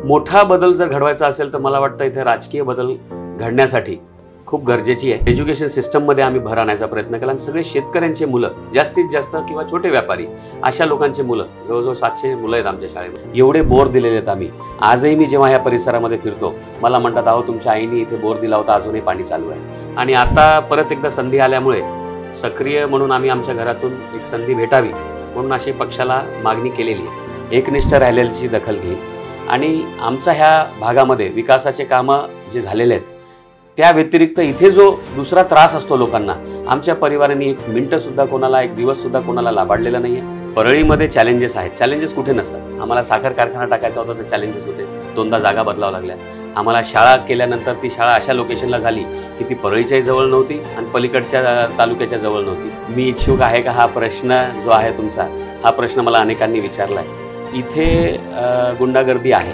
मोठा बदल जर घडवायचा असेल तर मला वाटतं इथे राजकीय बदल घडण्यासाठी खूप गरजेची आहे. एज्युकेशन सिस्टममध्ये आम्ही भर आणण्याचा प्रयत्न केला आणि सगळे शेतकऱ्यांचे मुलं जास्तीत जास्त किंवा छोटे व्यापारी अशा लोकांचे मुलं जवळजवळ 700 मुलं आहेत आमच्या शाळेमध्ये. एवढे बोर दिलेले आहेत आम्ही. आजही मी जेव्हा या परिसरामध्ये फिरतो मला म्हणतात अहो तुमच्या आईने इथे बोर दिला होता, अजूनही पाणी चालू आहे. आणि आता परत एकदा संधी आल्यामुळे सक्रिय म्हणून आम्ही आमच्या घरातून एक संधी भेटावी म्हणून अशी पक्षाला मागणी केलेली आहे. एकनिष्ठ राहिलेल्याची दखल घेईल आणि आमच्या ह्या भागामध्ये विकासाचे कामं जे झालेले आहेत त्या व्यतिरिक्त इथे जो दुसरा त्रास असतो लोकांना, आमच्या परिवाराने एक मिनिटंसुद्धा कोणाला, एक दिवससुद्धा कोणाला लाभाडलेला नाही आहे. परळीमध्ये चॅलेंजेस आहेत. चॅलेंजेस कुठे नसतात. आम्हाला साखर कारखाना टाकायचा होता तर चॅलेंजेस होते, 2दा जागा बदलावं लागल्या. आम्हाला शाळा केल्यानंतर ती शाळा अशा लोकेशनला झाली की ती परळीच्याही जवळ नव्हती आणि पलीकडच्या तालुक्याच्या जवळ नव्हती. मी इच्छुक आहे का हा प्रश्न जो आहे तुमचा, हा प्रश्न मला अनेकांनी विचारला आहे. इथे गुंडागर्दी आहे,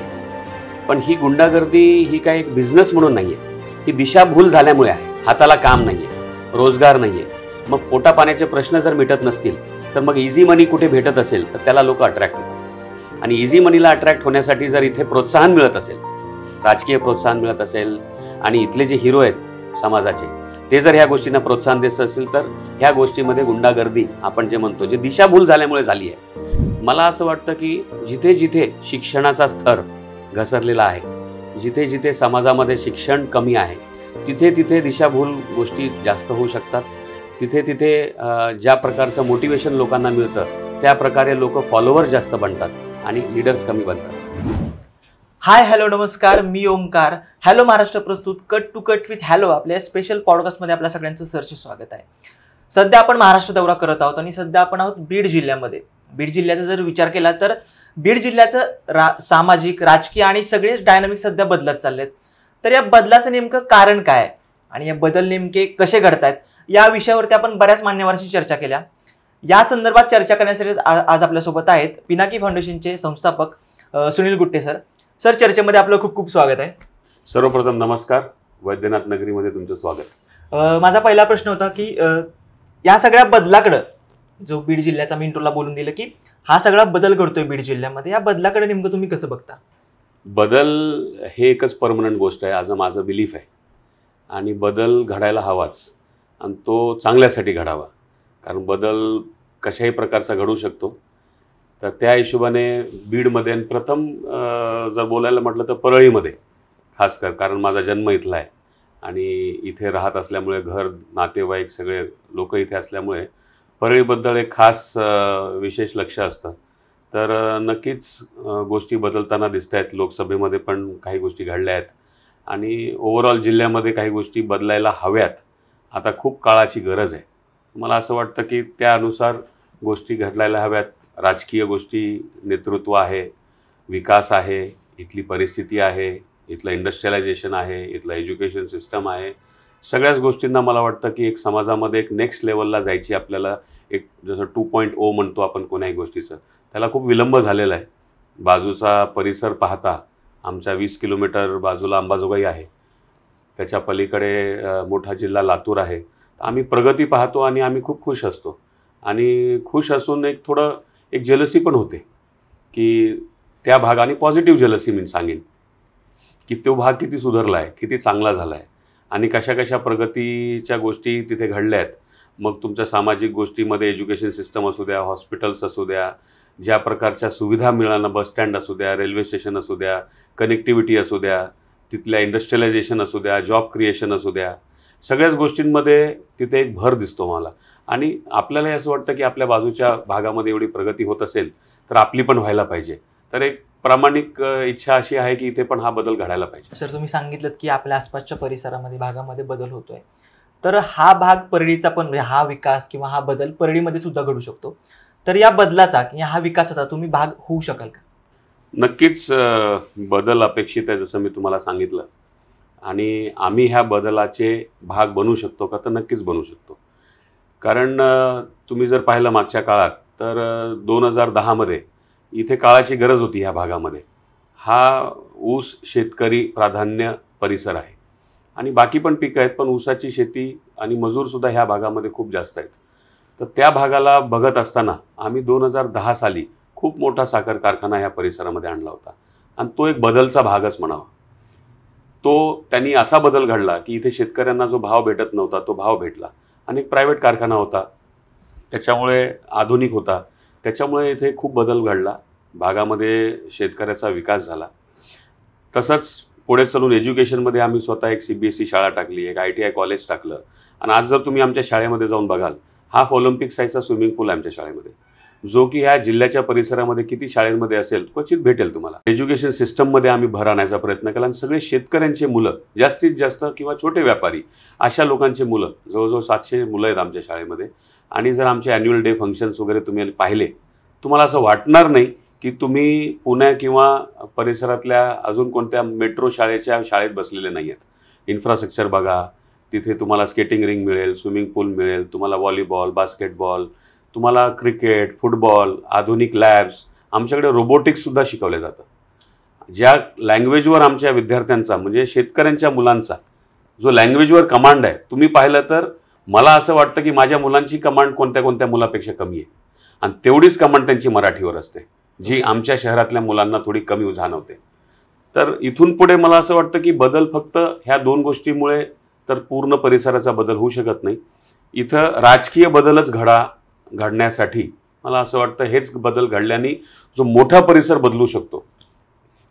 पण ही गुंडागर्दी ही काही एक बिझनेस म्हणून नाही आहे. ही दिशाभूल झाल्यामुळे आहे. हाताला काम नाही आहे, रोजगार नाही आहे. मग पोटा पाण्याचे प्रश्न जर मिटत नसतील तर मग इझी मनी कुठे भेटत असेल तर त्याला लोक अट्रॅक्ट होतात. आणि इझी मनीला अट्रॅक्ट होण्यासाठी जर इथे प्रोत्साहन मिळत असेल, राजकीय प्रोत्साहन मिळत असेल आणि इथले जे हिरो आहेत समाजाचे ते जर ह्या गोष्टींना प्रोत्साहन देत असेल तर ह्या गोष्टीमध्ये गुंडागर्दी आपण जे म्हणतो जे दिशाभूल झाल्यामुळे झाली आहे. मला असं वाटतं की जिथे जिथे शिक्षणाचा स्तर घसरलेला आहे, जिथे जिथे समाजामध्ये शिक्षण कमी आहे, तिथे तिथे दिशाभूल गोष्टी जास्त होऊ शकतात. तिथे तिथे ज्या प्रकारचं मोटिवेशन लोकांना मिळतं त्या प्रकारे लोक फॉलोअर्स जास्त बनतात आणि लीडर्स कमी बनतात. हाय हॅलो नमस्कार, मी ओमकार. हॅलो महाराष्ट्र प्रस्तुत cut to cut with hello आपल्या स्पेशल पॉडकास्टमध्ये आपल्या सगळ्यांचं सरचे स्वागत आहे. सध्या आपण महाराष्ट्र दौरा करत आहोत आणि सध्या आपण आहोत बीड जिल्ह्यामध्ये. बीड जिल्ह्याचा जर विचार केला तर बीड जिल्ह्याचं सामाजिक, राजकीय आणि सगळेच डायनामिक सध्या बदलत चाललेत. तर या बदलाचं नेमकं कारण काय आणि हे बदल नेमके कसे घडतायत या विषयावरती आपण बऱ्याच मान्यवरांशी चर्चा केल्या. या संदर्भात चर्चा करण्यासाठी आज आपल्यासोबत आहेत पिनाकी फाउंडेशनचे संस्थापक सुनील गुट्टे सर. सर, चर्चेमध्ये आपलं खूप खूप स्वागत आहे. सर्वप्रथम नमस्कार. वैद्यनाथ नगरीमध्ये तुमचं स्वागत. माझा पहिला प्रश्न होता की या सगळ्या बदलाकडं जो बीड जिल्ह्याचा मी इंट्रोला बोलून दिलं की हा सगळा बदल घडतोय बीड जिल्ह्यामध्ये, या बदलाकडे नेमकं तुम्ही कसं बघता? बदल हे एकच परमनंट गोष्ट आहे असं माझं बिलीफ आहे आणि बदल घडायला हवाच आणि तो चांगल्यासाठी घडावा. कारण बदल कशाही प्रकारचा घडू शकतो. तर त्या हिशोबाने बीडमध्ये आणि प्रथम जर बोलायला म्हटलं तर परळीमध्ये खास कारण माझा जन्म इथला आहे आणि इथे राहत असल्यामुळे घर, नातेवाईक सगळे लोक इथे असल्यामुळे परळीबद्दल एक खास विशेष लक्ष असतं. तर नक्कीच गोष्टी बदलताना दिसत आहेत. लोकसभेमध्ये पण काही गोष्टी घडल्या आहेत आणि ओव्हरऑल जिल्ह्यामध्ये काही गोष्टी बदलायला हव्यात. आता खूप काळाची गरज आहे. मला असं वाटतं की त्यानुसार गोष्टी घडलायला हव्यात. राजकीय गोष्टी, नेतृत्व आहे, विकास आहे, इथली परिस्थिती आहे, इथलं इंडस्ट्रियलायझेशन आहे, इथलं एज्युकेशन सिस्टम आहे. सगळ्याच गोष्टींना मला वाटतं की एक समाजामध्ये एक नेक्स्ट लेवलला जायची आपल्याला एक जसं 2.0 म्हणतो आपण कोणाही गोष्टीचं, त्याला खूप विलंब झालेला आहे. बाजूचा परिसर पाहता आमच्या 20 किलोमीटर बाजूला अंबाजोगाई आहे, त्याच्या पलीकडे मोठा जिल्हा लातूर आहे. आम्ही प्रगती पाहतो आणि आम्ही खूप खुश असतो आणि खुश असून एक थोडं एक जेलसी पण होते की त्या भागाने पॉझिटिव्ह जेलसी मी सांगेन की तो भाग किती सुधारला आहे, किती चांगला झाला आहे आणि कशा कशा प्रगतीच्या गोष्टी तिथे घडल्या आहेत. मग तुमच्या सामाजिक गोष्टीमध्ये एज्युकेशन सिस्टम असू द्या, हॉस्पिटल्स असू द्या, ज्या प्रकारच्या सुविधा मिळणं, बसस्टँड असू द्या, रेल्वे स्टेशन असू द्या, कनेक्टिव्हिटी असू द्या, तिथल्या इंडस्ट्रियलायझेशन असू द्या, जॉब क्रिएशन असू द्या, सगळ्याच गोष्टींमध्ये तिथे एक भर दिसतो मला. आणि आपल्यालाही असं वाटतं की आपल्या बाजूच्या भागामध्ये एवढी प्रगती होत असेल तर आपली पण व्हायला पाहिजे. तर एक प्रामाणिक इच्छा अशी आहे की इथे पण हा बदल घडायला पाहिजे. सर, तुम्ही सांगितलं की आपल्या आसपासच्या परिसरामध्ये, भागामध्ये बदल होतोय, तर हा भाग परळीचा पण म्हणजे हा विकास किंवा हा बदल परळीमध्ये सुद्धा घडू शकतो. तर या बदलाचा किंवा हा विकासाचा तुम्ही भाग होऊ शकाल का? नक्कीच बदल अपेक्षित आहे जसं मी तुम्हाला सांगितलं आणि आम्ही ह्या बदलाचे भाग बनू शकतो का? तर नक्कीच बनू शकतो. कारण तुम्ही जर पाहिलं मागच्या काळात तर 2010मध्ये इथे काळाची गरज होती ह्या भागामध्ये. हा ऊस शेतकरी प्राधान्य परिसर आहे आणि बाकी पण पिकं आहेत, पण ऊसाची शेती आणि मजूरसुद्धा ह्या भागामध्ये खूप जास्त आहेत. तर त्या भागाला बघत असताना आम्ही 2010 साली खूप मोठा साखर कारखाना ह्या परिसरामध्ये आणला होता आणि तो एक बदलचा भागच म्हणावा. तो त्यांनी असा बदल घडला की इथे शेतकऱ्यांना जो भाव भेटत नव्हता तो भाव भेटला. आणि एक प्रायव्हेट कारखाना होता, त्याच्यामुळे आधुनिक होता, त्याच्यामुळे इथे खूप बदल घडला. भागामध्ये शेतकऱ्याचा विकास झाला. तसंच पुढे चालून एज्युकेशनमध्ये आम्ही स्वतः एक CBSE शाळा टाकली, एक ITI कॉलेज टाकलं. आणि आज जर तुम्ही आमच्या शाळेमध्ये जाऊन बघाल, हाफ ऑलिम्पिक साईजचा स्विमिंग पूल आहे आमच्या शाळेमध्ये, जो की ह्या जिल्ह्याच्या परिसरामध्ये किती शाळेमध्ये असेल क्वचित भेटेल तुम्हाला. एज्युकेशन सिस्टममध्ये आम्ही भर आणायचा प्रयत्न केला आणि सगळे शेतकऱ्यांचे मुलं, जास्तीत जास्त किंवा छोटे व्यापारी अशा लोकांचे मुलं, जवळजवळ 700 मुलं आहेत आमच्या शाळेमध्ये. आणि जर आमचे ॲन्युअल डे फंक्शन्स वगैरे तुम्ही पाहिले, तुम्हाला असं वाटणार नाही की तुम्ही पुणे किंवा परिसरातल्या अजून कोणत्या मेट्रो शाळेत बसलेले नाही आहेत. इन्फ्रास्ट्रक्चर बघा, तिथे तुम्हाला स्केटिंग रिंग मिळेल, स्विमिंग पूल मिळेल, तुम्हाला व्हॉलीबॉल, बास्केटबॉल, तुम्हाला क्रिकेट, फुटबॉल, आधुनिक लॅब्स, आमच्याकडे रोबोटिक्ससुद्धा शिकवले जातं. ज्या लँग्वेजवर आमच्या विद्यार्थ्यांचा म्हणजे शेतकऱ्यांच्या मुलांचा जो लँग्वेजवर कमांड आहे, तुम्ही पाहिलं तर मला असं वाटतं की माझ्या मुलांची कमांड कोणत्या कोणत्या मुलापेक्षा कमी आहे. आणि तेवढीच कमांड त्यांची मराठीवर असते, जी आमच्या शहरातल्या मुलांना थोडी कमी जाणवते. तर इथून पुढे मला असं वाटतं की बदल फक्त ह्या 2 गोष्टीमुळे तर पूर्ण परिसराचा बदल होऊ शकत नाही. इथं राजकीय बदलच घडण्यासाठी मला असं वाटतं हेच बदल घडल्याने जो मोठा परिसर बदलू शकतो.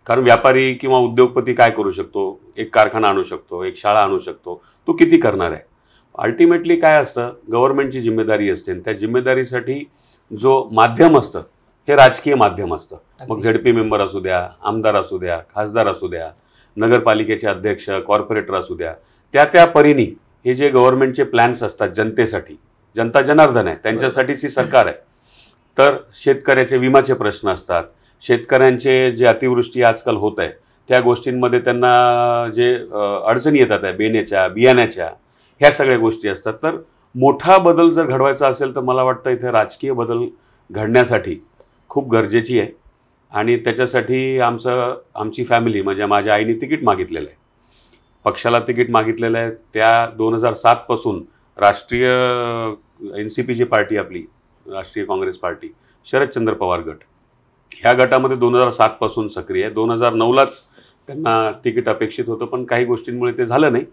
कारण व्यापारी किंवा उद्योगपती काय करू शकतो? एक कारखाना आणू शकतो, एक शाळा आणू शकतो, तो किती करणार आहे? अल्टिमेटली काय असतं, गव्हर्नमेंटची जिम्मेदारी असते. त्या जिम्मेदारीसाठी जो माध्यम असतं हे राजकीय माध्यम असतं. मग ZP मेंबर असू द्या, आमदार असू द्या, खासदार असू द्या, नगरपालिकेचे अध्यक्ष, कॉर्पोरेटर असू द्या, त्या परीने हे जे गव्हर्नमेंटचे प्लॅन्स असतात जनतेसाठी, जनता जनार्दन आहे त्यांच्यासाठीच ही सरकार आहे. तर शेतकऱ्याचे विम्याचे प्रश्न असतात, शेतकऱ्यांचे जे अतिवृष्टी आजकाल होत आहे त्या गोष्टींमध्ये त्यांना जे अडचणी येतात आहे बेण्याच्या, बियाण्याच्या, ह्या सगळ्या गोष्टी असतात. तर मोठा बदल जर घडवायचा असेल तर मला वाटतं इथे राजकीय बदल घडण्यासाठी खूप गरजेची आहे. आणि त्याच्यासाठी आमची फॅमिली म्हणजे माझ्या आईने तिकीट मागितलेलं आहे, पक्षाला तिकीट मागितलेलं आहे. त्या 2007 पासून राष्ट्रीय NCP जी पार्टी आपली राष्ट्रीय काँग्रेस पार्टी, शरदचंद्र पवार गट, ह्या गटामध्ये 2007 पासून सक्रिय आहे. 2009लाच त्यांना तिकीट अपेक्षित होतं, पण काही गोष्टींमुळे ते झालं नाही.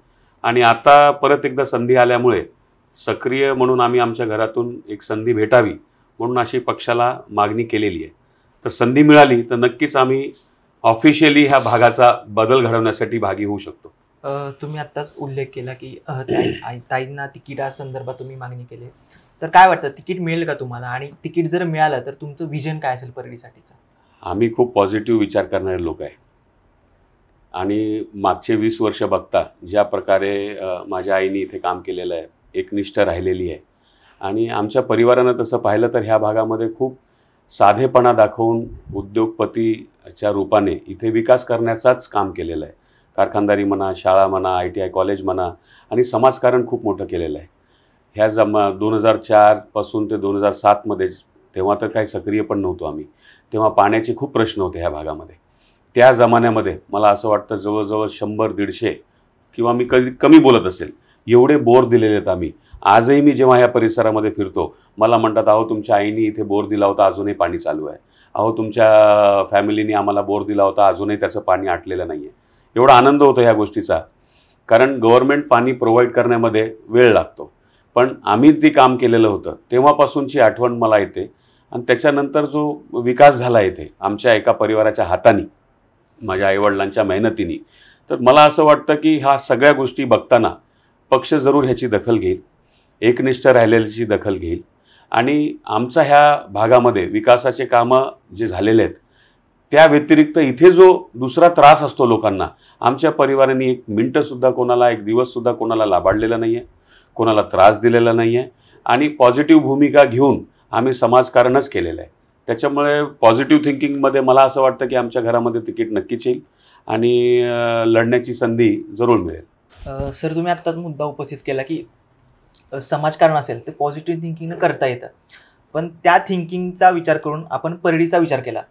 आणि आता परत एकदा संधी आल्यामुळे सक्रिय म्हणून आम्ही आमच्या घरातून एक संधी भेटावी म्हणून अशी पक्षाला मागणी केलेली आहे. तर संधी मिळाली तर नक्कीच आम्ही ऑफिशियली ह्या भागाचा बदल घडवण्यासाठी भागी होऊ शकतो. तुम्ही आत्ताच उल्लेख केला की ताईंना तिकिटासंदर्भात तुम्ही मागणी केली, तर काय वाटतं तिकीट मिळेल का तुम्हाला? आणि तिकीट जर मिळालं तर तुमचं विजन काय असेल परळीसाठीचं? आम्ही खूप पॉझिटिव्ह विचार करणारे लोक आहे. आणि मागचे 20 वर्ष बघता ज्या प्रकारे माझ्या आईने इथे काम केलेलं आहे, एकनिष्ठ राहिलेली आहे. आणि आमच्या परिवारानं तसं पाहिलं तर ह्या भागामध्ये खूप साधेपणा दाखवून उद्योगपतीच्या रूपाने इथे विकास करण्याचाच काम केलेलं आहे. कारखानदारी म्हणा, शाळा म्हणा, ITI कॉलेज म्हणा, आणि समाजकारण खूप मोठं केलेलं आहे. ह्या 2004 पासून ते 2007 तेव्हा तर काही सक्रिय पण नव्हतो आम्ही, तेव्हा पाण्याचे खूप प्रश्न होते ह्या भागामध्ये. त्या जमान्यामध्ये मला असं वाटतं जवळजवळ 100-150 किंवा मी कमी बोलत असेल एवढे बोर दिलेले आहेत आम्ही. आजही मी जेव्हा ह्या परिसरामध्ये फिरतो मला म्हणतात, अहो तुमच्या आईने इथे बोर दिला होता, अजूनही पाणी चालू आहे. अहो तुमच्या फॅमिलीने आम्हाला बोर दिला होता, अजूनही त्याचं पाणी आटलेलं नाही आहे. एवढा आनंद होतो ह्या गोष्टीचा, कारण गव्हर्नमेंट पाणी प्रोव्हाइड करण्यामध्ये वेळ लागतो, पण आम्ही ती काम केलेलं होतं तेव्हापासूनची आठवण मला येते. आणि त्याच्यानंतर जो विकास झाला इथे आमच्या एका परिवाराच्या हाताने, माझ्या आईवडिलांच्या मेहनतीने, तर मला असं वाटतं की ह्या सगळ्या गोष्टी बघताना पक्ष जरूर ह्याची दखल घेईल, एकनिष्ठ राहिलेल्याची दखल घेईल. आणि आमचा ह्या भागामध्ये विकासाचे कामं जे झालेले आहेत त्या व्यतिरिक्त इथे जो दुसरा त्रास असतो लोकांना, आमच्या परिवाराने एक मिनटंसुद्धा कोणाला, एक दिवससुद्धा कोणाला लाभाडलेला नाही आहे, कोणाला त्रास दिलेला नाही आहे. आणि पॉझिटिव्ह भूमिका घेऊन आम्ही समाजकारणच केलेलं आहे. त्याच्यामुळे पॉझिटिव्ह थिंकिंगमध्ये मला असं वाटतं की आमच्या घरामध्ये तिकीट नक्कीच येईल आणि लढण्याची संधी जरूर मिळेल. सर, तुम्ही आत्ताच मुद्दा उपस्थित केला की समाजकारण असेल ते पॉझिटिव्ह थिंकिंगनं करता येतं, पण त्या थिंकिंगचा विचार करून आपण परळीचा विचार केला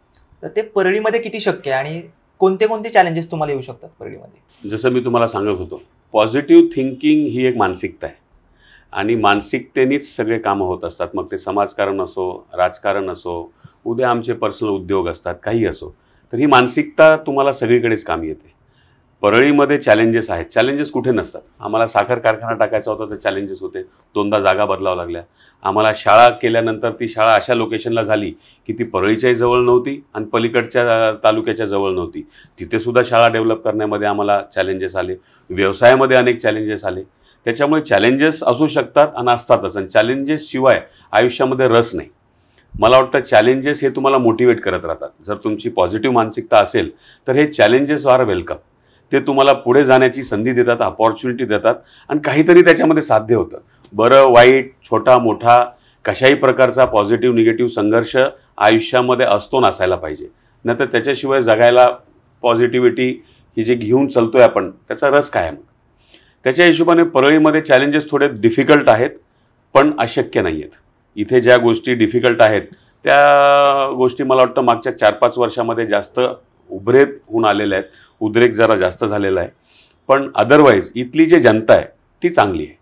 तर ते परळीमध्ये किती शक्य आहे आणि कोणते कोणते चॅलेंजेस तुम्हाला येऊ शकतात परळीमध्ये? जसं मी तुम्हाला सांगत होतो, पॉझिटिव्ह थिंकिंग ही एक मानसिकता आहे आणि मानसिकतेनेच सगळे कामं होत असतात. मग ते समाजकारण असो, राजकारण असो, उद्या आमचे पर्सनल उद्योग असतात, काही असो. तर ही मानसिकता तुम्हाला सगळीकडेच कामी येते. परळीमध्ये चॅलेंजेस आहेत. चॅलेंजेस कुठे नसतात. आम्हाला साखर कारखाना टाकायचा होता तर चॅलेंजेस होते. 2दा जागा बदलावं लागल्या. आम्हाला शाळा केल्यानंतर ती शाळा अशा लोकेशनला झाली की ती परळीच्याही जवळ नव्हती आणि पलीकडच्या तालुक्याच्या जवळ नव्हती. तिथे सुद्धा शाळा डेव्हलप करण्यामध्ये आम्हाला चॅलेंजेस आले. व्यवसायामध्ये अनेक चॅलेंजेस आले. त्याच्यामुळे चॅलेंजेस असू शकतात आणि असतातच. आणि चॅलेंजेस शिवाय आयुष्यामध्ये रस नाही. मला वाटतं चॅलेंजेस हे तुम्हाला मोटिवेट करत राहतात. जर तुमची पॉझिटिव्ह मानसिकता असेल तर हे चॅलेंजेस आर वेलकम. ते तुम्हाला पुढे जाण्याची संधी देतात, अपॉर्च्युनिटी देतात आणि काहीतरी त्याच्यामध्ये साध्य होतं. बरं वाईट, छोटा मोठा, कशाही प्रकारचा पॉझिटिव्ह निगेटिव्ह संघर्ष आयुष्यामध्ये असतो नसायला पाहिजे. नाहीतर त्याच्याशिवाय जगायला पॉझिटिव्हिटी ही जे घेऊन चालतोय आपण त्याचा रस काय मग. त्याच्या हिशोबाने परळीमध्ये चॅलेंजेस थोडे डिफिकल्ट आहेत पण अशक्य नाही आहेत. इथे ज्या गोष्टी डिफिकल्ट आहेत त्या गोष्टी मला वाटतं मागच्या 4-5 वर्षामध्ये जास्त उभरेत होऊन आलेल्या आहेत. उद्रेक जरा जास्त झालेला आहे. पण अदरवाईज इथली जी जनता आहे ती चांगली आहे.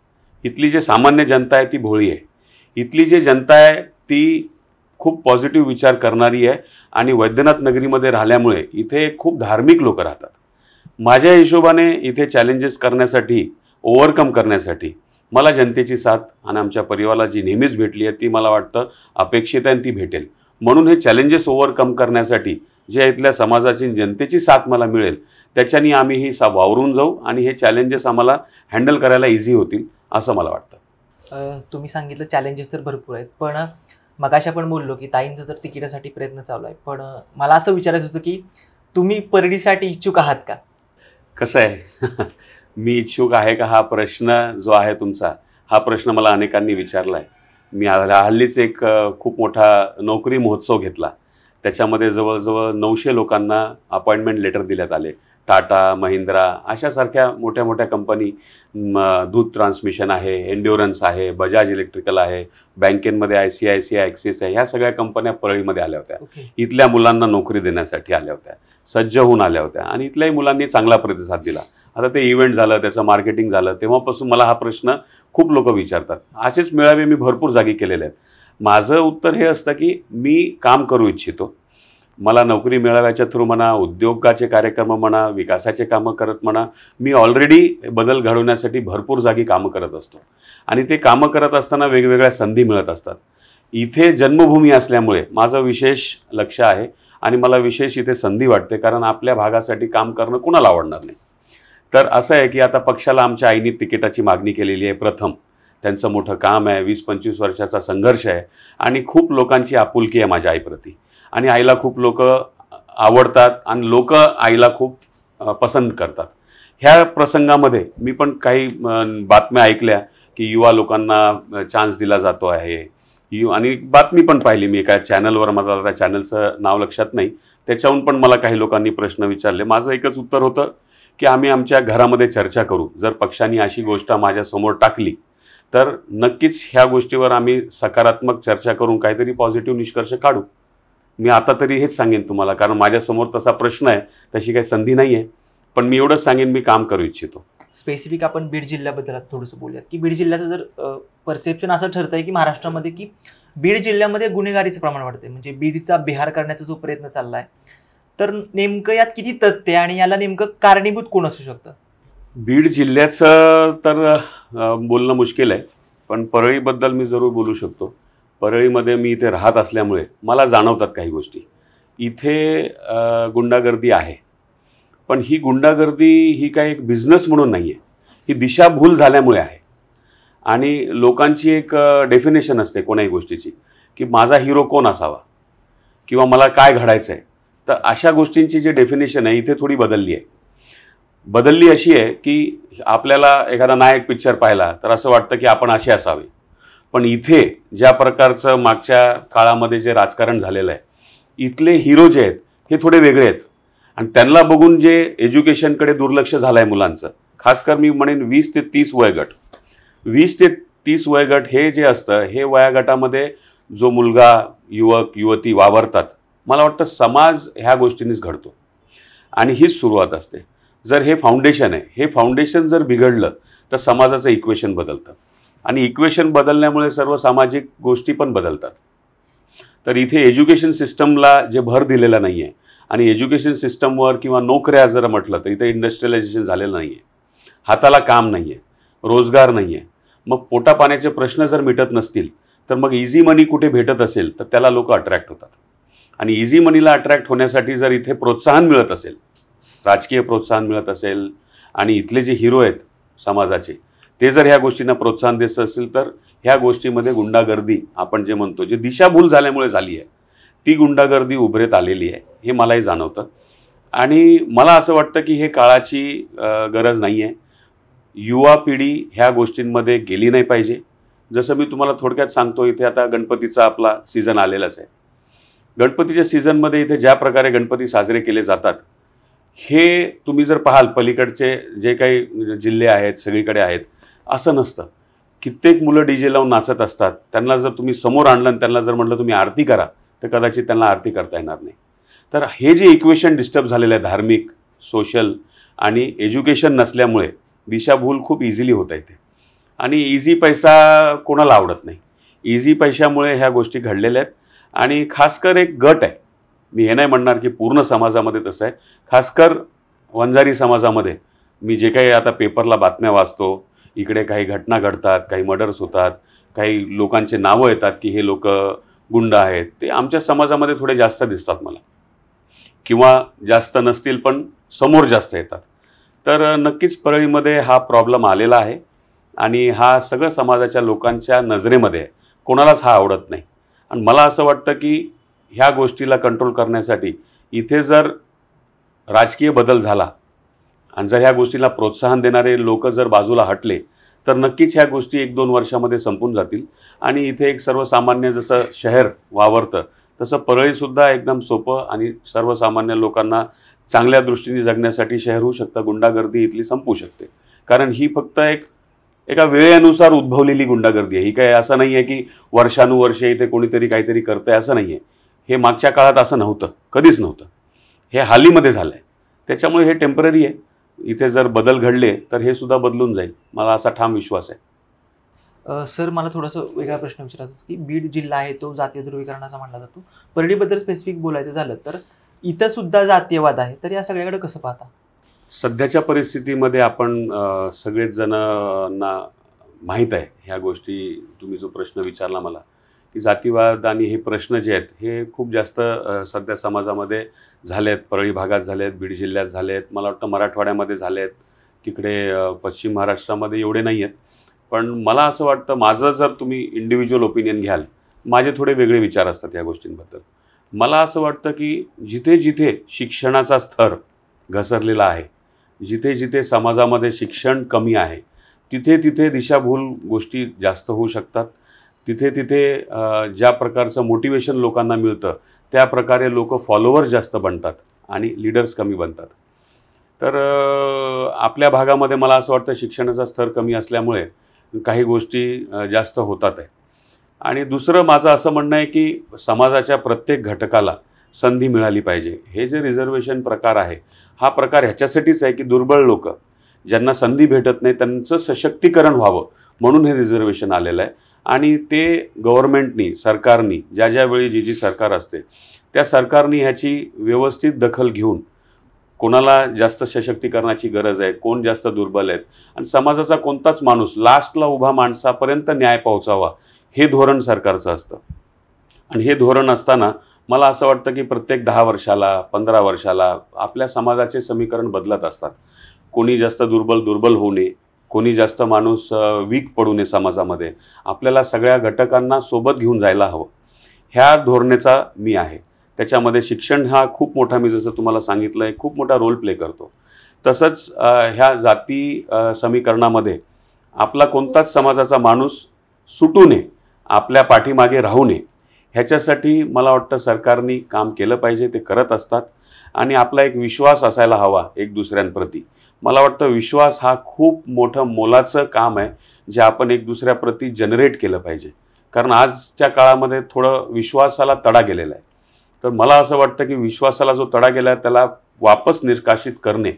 इथली जी सामान्य जनता आहे ती भोळी आहे. इथली जी जनता आहे ती खूप पॉझिटिव्ह विचार करणारी आहे आणि वैद्यनाथ नगरीमध्ये राहिल्यामुळे इथे खूप धार्मिक लोक राहतात. माझ्या हिशोबाने इथे चॅलेंजेस करण्यासाठी, ओव्हरकम करण्यासाठी मला जनतेची साथ आणि आमच्या परिवाराला जी नेहमीच भेटली आहे ती मला वाटतं अपेक्षित आहे आणि ती भेटेल. म्हणून हे चॅलेंजेस ओव्हरकम करण्यासाठी जे इथल्या समाजाची जनतेची साथ मला मिळेल त्याच्यानी आम्ही ही वावरून जाऊ आणि हे चॅलेंजेस आम्हाला हँडल करायला इझी होतील असं मला वाटतं. तुम्ही सांगितलं चॅलेंजेस तर भरपूर आहेत, पण मगाशी आपण बोललो की ताईंचं तर तिकिटासाठी प्रयत्न चालू आहे. पण मला असं विचारायचं होतं की तुम्ही परळीसाठी इच्छुक आहात का? कसं आहे मी इच्छुक आहे का हा प्रश्न जो आहे तुमचा, हा प्रश्न मला अनेकांनी विचारला आहे. मी हल्लीच एक खूप मोठा नोकरी महोत्सव घेतला. त्याच्यामध्ये जवळजवळ 900 लोकांना अपॉइंटमेंट लेटर देण्यात आले. टाटा, महिंद्रा अशासारख्या मोठ्या मोठ्या कंपनी, दूध ट्रान्समिशन आहे, एन्ड्युरन्स आहे, बजाज इलेक्ट्रिकल आहे, बँकेमध्ये ICICI, ॲक्सिस आहे, ह्या सगळ्या कंपन्या परळीमध्ये आल्या होत्या. इथल्या मुलांना नोकरी देण्यासाठी आल्या होत्या, सज्ज होऊन आल्या होत्या आणि इथल्याही मुलांनी चांगला प्रतिसाद दिला. आता ते इव्हेंट झालं, त्याचं मार्केटिंग झालं, तेव्हापासून मला हा प्रश्न खूप लोक विचारतात. असेच मेळावे मी भरपूर जागी केलेले आहेत. माझं उत्तर हे असतं की मी काम करू इच्छितो. मला नोकरी मिळाव्याच्या थ्रू म्हणा, उद्योगाचे कार्यक्रम म्हणा, विकासाचे कामं करत म्हणा, मी ऑलरेडी बदल घडवण्यासाठी भरपूर जागी कामं करत असतो आणि ते कामं करत असताना वेगवेगळ्या संधी मिळत असतात. इथे जन्मभूमी असल्यामुळे माझं विशेष लक्ष आहे आणि मला विशेष इथे संधी वाटते, कारण आपल्या भागासाठी काम करणं कुणाला आवडणार नाही. तर असं आहे की आता पक्षाला आमच्या आईने तिकिटाची मागणी केलेली आहे. प्रथम त्यांचं मोठं काम आहे, 20-25 वर्षाचा संघर्ष आहे आणि खूप लोकांची आपुलकी आहे माझ्या आईप्रती आणि आईला खूप लोक आवडतात आणि लोक आईला खूप पसंत करतात. ह्या प्रसंगामध्ये मी पण काही बातम्या ऐकल्या की युवा लोकांना चान्स दिला जातो आहे आणि बातमी पण पाहिली मी एका चॅनलवर. मला त्या चॅनलचं नाव लक्षात नाही. त्याच्याहून पण मला काही लोकांनी प्रश्न विचारले. माझं एकच उत्तर होतं की आम्ही आमच्या घरामध्ये चर्चा करू. जर पक्षाने अशी गोष्ट माझ्यासमोर टाकली तर नक्कीच ह्या गोष्टीवर आम्ही सकारात्मक चर्चा करून काहीतरी पॉझिटिव्ह निष्कर्ष काढू. मी आता तरी हेच सांगेन तुम्हाला, कारण माझ्यासमोर तसा प्रश्न आहे, तशी काही संधी नाही आहे. पण मी एवढंच सांगेन मी काम करू इच्छितो. स्पेसिफिक आपण बीड जिल्ह्याबद्दल थोडंसं बोलूयात की बीड जिल्ह्याचं जर परसेप्शन असं ठरतंय की महाराष्ट्रामध्ये की बीड जिल्ह्यामध्ये गुन्हेगारीचं प्रमाण वाढतंय, म्हणजे बीडचा बिहार करण्याचा जो प्रयत्न चालला आहे, तर नेमकं यात किती तथ्य आणि याला नेमकं कारणीभूत कोण असू शकतं? बीड जिल्ह्याचं तर बोलणं मुश्किल आहे, पण परळीबद्दल मी जरूर बोलू शकतो. परळीमध्ये मी इथे राहत असल्यामुळे मला जाणवतात काही गोष्टी. इथे गुंडागर्दी आहे, पण ही गुंडागर्दी ही काही एक बिझनेस म्हणून नाही आहे. ही दिशाभूल झाल्यामुळे आहे आणि लोकांची एक डेफिनेशन असते कोणाही गोष्टीची की माझा हिरो कोण असावा किंवा मला काय घडायचं आहे. तर अशा गोष्टींची जी डेफिनेशन आहे इथे थोडी बदलली आहे. बदलली अशी आहे की आपल्याला एखादा नायक पिक्चर पाहिला तर असं वाटतं की आपण असे असावे, पण इथे ज्या प्रकारचं मागच्या काळामध्ये जे राजकारण झालेलं आहे, इथले हिरो जे आहेत हे थोडे वेगळे आहेत आणि त्यांना बघून जे एज्युकेशनकडे दुर्लक्ष झालं आहे मुलांचं, खासकर मी म्हणेन 20 ते 30 वयोगट. 20 ते 30 वयोगट हे जे असतं, हे वयोगटामध्ये जो मुलगा, युवक, युवती वावरतात, मला वाटतं समाज ह्या गोष्टींनीच घडतो आणि हीच सुरुवात असते. जर हे फाउंडेशन आहे, हे फाउंडेशन जर बिघडलं तर समाजाचं इक्वेशन बदलतं आणि इक्वेशन बदलण्यामुळे सर्व सामाजिक गोष्टी पण बदलतात. तर इथे एज्युकेशन सिस्टमला जे भर दिलेला नाही आहे आणि एज्युकेशन सिस्टमवर किंवा नोकऱ्या जर म्हटलं तर इथे इंडस्ट्रियलायझेशन झालेलं नाही आहे, हाताला काम नाही आहे, रोजगार नाही आहे. मग पोटापाण्याचे प्रश्न जर मिटत नसतील तर मग इझी मनी कुठे भेटत असेल तर त्याला लोक अट्रॅक्ट होतात. आणि इझी मनीला अट्रॅक्ट होण्यासाठी जर इथे प्रोत्साहन मिळत असेल, राजकीय प्रोत्साहन मिळत असेल आणि इथले जे हिरो आहेत समाजाचे ते जर ह्या गोष्टींना प्रोत्साहन देत असेल तर ह्या गोष्टीमध्ये गुंडागर्दी आपण जे म्हणतो, जे दिशाभूल झाल्यामुळे झाली आहे ती गुंडागर्दी उभरेत आलेली आहे, हे मलाही जाणवतं. आणि मला असं वाटतं की हे काळाची गरज नाही आहे. युवा पिढी ह्या गोष्टींमध्ये गेली नाही पाहिजे. जसं मी तुम्हाला थोडक्यात सांगतो, इथे आता गणपतीचा आपला सीझन आलेलाच आहे. गणपतीच्या सीझनमध्ये इथे ज्या प्रकारे गणपती साजरे केले जातात हे तुम्ही जर पाहाल, पलीकडचे जे काही जिल्हे आहेत सगळीकडे आहेत असं नसतं. कित्येक मुलं डीजे लावून नाचत असतात. त्यांना जर तुम्ही समोर आणलं आणि त्यांना जर म्हटलं तुम्ही आरती करा तर कदाचित त्यांना आरती करता येणार नाही. तर हे जे इक्वेशन डिस्टर्ब झालेलं आहे धार्मिक, सोशल आणि एज्युकेशन नसल्यामुळे दिशाभूल खूप इझिली होता येते. आणि इझी पैसा कोणाला आवडत नाही. इझी पैशामुळे ह्या गोष्टी घडलेल्या आहेत. आणि खासकर एक गट आहे, मी हे नाही म्हणणार की पूर्ण समाजामध्ये तसं आहे, खासकर वंजारी समाजामध्ये मी जे काही आता पेपरला बातम्या वाचतो, इकडे काही घटना घडतात, काही मर्डर्स होतात, काही लोकांचे नावं येतात की हे लोक गुंड आहेत, ते आमच्या समाजामध्ये थोडे जास्त दिसतात मला, किंवा जास्त नसतील पण समोर जास्त येतात. तर नक्कीच परळीमध्ये हा प्रॉब्लेम आलेला आहे आणि हा सगळ्या समाजाच्या लोकांच्या नजरेमध्ये आहे. कोणालाच हा आवडत नाही. आणि मला असं वाटतं की ह्या गोष्टीला कंट्रोल करण्यासाठी इथे जर राजकीय बदल झाला आणि जर ह्या गोष्टीला प्रोत्साहन देणारे लोक जर बाजूला हटले तर नक्कीच ह्या गोष्टी 1-2 वर्षामध्ये संपून जातील. आणि इथे एक सर्वसामान्य जसं शहर वावरतं तसं परळीसुद्धा एकदम सोपं आणि सर्वसामान्य लोकांना चांगल्या दृष्टीने जगण्यासाठी शहर होऊ शकतं. गुंडागर्दी इथली संपू शकते. कारण ही फक्त एका वेळेनुसार उद्भवलेली गुंडागर्दी आहे. ही काय असं नाही आहे की वर्षानुवर्षे इथे कोणीतरी काहीतरी करतंय, असं नाही आहे. हे मागच्या काळात असं नव्हतं, कधीच नव्हतं. हे हालीमध्ये झालं आहे. त्याच्यामुळे हे टेम्पररी आहे. इथे जर बदल घडले तर हे सुद्धा बदलून जाईल, मला असा ठाम विश्वास आहे. सर, मला थोडंसं वेगळा प्रश्न विचारायचा होता की बीड जिल्हा आहे तो जातीय ध्रुवीकरणाचा मानला जातो. परळीबद्दल स्पेसिफिक बोलायचं झालं तर इथं सुद्धा जातीयवाद आहे, तर या सगळ्याकडे कसं पाहता? सध्याच्या परिस्थितीमध्ये आपण सगळेच जणांना माहीत आहे ह्या गोष्टी. तुम्ही जो प्रश्न विचारला मला की जातीवाद आणि हे प्रश्न जे आहेत हे खूप जास्त सध्या समाजामध्ये झाले आहेत. परळी भागात झाले आहेत, बीड जिल्ह्यात झाले आहेत, मला वाटतं मराठवाड्यामध्ये झाले आहेत, तिकडे पश्चिम महाराष्ट्रामध्ये एवढे नाही आहेत. पण मला असं वाटतं, माझं जर तुम्ही इंडिव्हिज्युअल ओपिनियन घ्याल, माझे थोडे वेगळे विचार असतात या गोष्टींबद्दल. मला असं वाटतं की जिथे जिथे शिक्षणाचा स्तर घसरलेला आहे, जिथे जिथे समाजामध्ये शिक्षण कमी आहे, तिथे तिथे दिशाभूल गोष्टी जास्त होऊ शकतात. तिथे तिथे ज्या प्रकारचं मोटिवेशन लोकांना मिळतं त्या प्रकारे लोक फॉलोअर्स जास्त बनतात आणि लीडर्स कमी बनतात. तर आपल्या भागामध्ये मला असं वाटतं शिक्षणाचा स्तर कमी असल्यामुळे काही गोष्टी जास्त होतात आहे. आणि दुसरं माझं असं म्हणणं आहे की समाजाच्या प्रत्येक घटकाला संधी मिळाली पाहिजे. हे जे रिझर्वेशन प्रकार आहे हा प्रकार ह्याच्यासाठीच आहे की दुर्बळ लोक ज्यांना संधी भेटत नाही त्यांचं सशक्तीकरण व्हावं म्हणून हे रिझर्वेशन आलेलं आहे. आणि ते गव्हर्नमेंटनी, सरकारनी, ज्या ज्यावेळी जी जी सरकार असते त्या सरकारनी ह्याची व्यवस्थित दखल घेऊन कोणाला जास्त सशक्तीकरणाची गरज आहे, कोण जास्त दुर्बल आहेत आणि समाजाचा कोणताच माणूस लास्टला उभा माणसापर्यंत न्याय पोहोचावा हे धोरण सरकारचं असतं. आणि हे धोरण असताना मला असं वाटतं की प्रत्येक 10 वर्षाला 15 वर्षाला आपल्या समाजाचे समीकरण बदलत असतात. कोणी जास्त दुर्बल होऊ नये, कोणी जास्त माणूस वीक पडू नये समाजामध्ये. आपल्याला सगळ्या घटकांना सोबत घेऊन जायला हवं, ह्या धोरणेचा मी आहे. त्याच्यामध्ये शिक्षण हा खूप मोठा, मी जसं तुम्हाला सांगितलं आहे, खूप मोठा रोल प्ले करतो. तसंच ह्या जाती समीकरणामध्ये आपला कोणताच समाजाचा माणूस सुटू नये, आपल्या पाठीमागे राहू नये, ह्याच्यासाठी मला वाटतं सरकारने काम केलं पाहिजे. ते करत असतात. आणि आपला एक विश्वास असायला हवा एक दुसऱ्यांप्रती. मला वाटतं विश्वास हा खूप मोठं मोलाचं काम आहे जे आपण एक दुसऱ्याप्रती जनरेट केलं पाहिजे. कारण आजच्या काळामध्ये थोडं विश्वासाला तडा गेलेला आहे. तर मला असं वाटतं की विश्वासाला जो तडा गेला आहे त्याला वापस निष्कासित करणे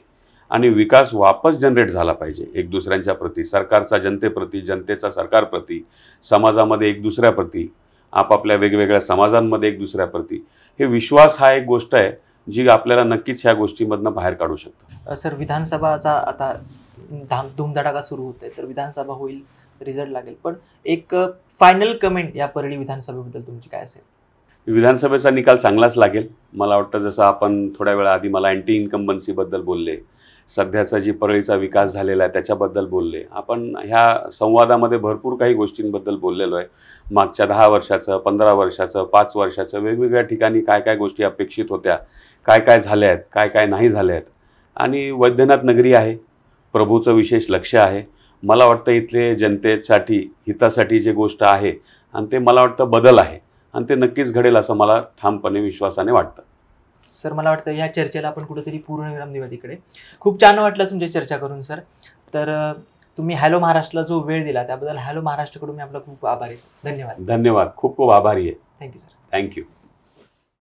आणि विकास वापस जनरेट झाला पाहिजे एक दुसऱ्यांच्या प्रती, सरकारचा जनतेप्रती, जनतेचा सरकारप्रती, समाजामध्ये एक दुसऱ्याप्रती, आपापल्या वेगवेगळ्या समाजांमध्ये एक दुसऱ्याप्रती. हे विश्वास हा एक गोष्ट आहे जी आपल्याला नक्कीच ह्या गोष्टीमधनं बाहेर काढू शकतं. सर, विधानसभाचा आता धुमधडाका सुरू होत आहे, तर विधानसभा होईल, रिझल्ट लागेल, पण एक फायनल कमेंट या परळी विधानसभेबद्दल तुमची काय असेल? विधानसभेचा निकाल चांगलाच लागेल. मला वाटतं जसं आपण थोड्या वेळा आधी मला अँटी इन्कम्बन्सीबद्दल बोलले, सध्याचा जी परळीचा विकास झालेला आहे त्याच्याबद्दल बोलले. आपण ह्या संवादामध्ये भरपूर काही गोष्टींबद्दल बोललेलो आहे. मागच्या 10 वर्षाचं, 15 वर्षाचं, 5 वर्षाचं वेगवेगळ्या ठिकाणी काय काय गोष्टी अपेक्षित होत्या, काय काय झाल्या आहेत, काय काय नाही झाल्या आहेत. आणि वैद्यनाथ नगरी आहे, प्रभूचं विशेष लक्ष आहे. मला वाटतं इथले जनतेसाठी, हितासाठी जे गोष्ट आहे आणि ते मला वाटतं बदल आहे आणि ते नक्कीच घडेल असं मला ठामपणे विश्वासाने वाटतं. सर, मला वाटतं या चर्चेला आपण कुठेतरी पूर्णविराम देऊया तिकडे. खूप छान वाटलं तुमची चर्चा करून सर. तर तुम्ही हॅलो महाराष्ट्रला जो वेळ दिला त्याबद्दल हॅलो महाराष्ट्रकडून मी आपला खूप आभारी आहे. धन्यवाद. धन्यवाद. खूप खूप आभारी आहे. Thank you sir. थँक्यू.